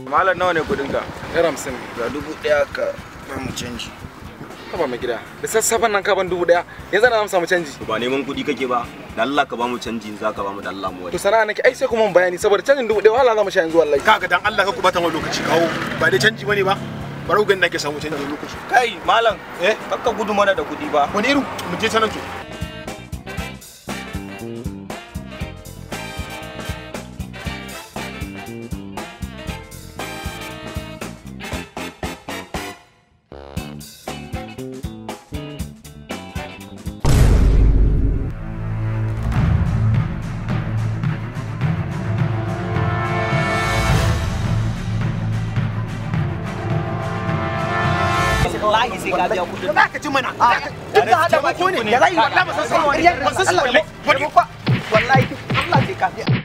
Malam nawa ne kudin ka? Naira 50. Ga 1000 ka ba mu canji. Ka ba mai gida. Da sassafen nan ka ban 1000. Yanzu na samu canji. Ba neman kuɗi kake ba. Da Allah ka ba mu canji za ka ba mu da Allah mu wani. To sana'a nake ai sai kuma mun bayani saboda canjin 1000 wahala za mu sha yanzu wallahi. Kaga dan Allah ka ku bata wani lokaci kawo. Ba dai canji bane ba. Barau gan nake samu canji lokaci. Kai malam kakka gudu mana da kudi ba. Wani irin mu je sanan to. Wallahi sai ka biya kudin. Za ka ci mana. Duk da hada baki ne. Ya zai wallahi ba san sai wani. Ba san sai wallahi. Wallahi Allah sai ka biya.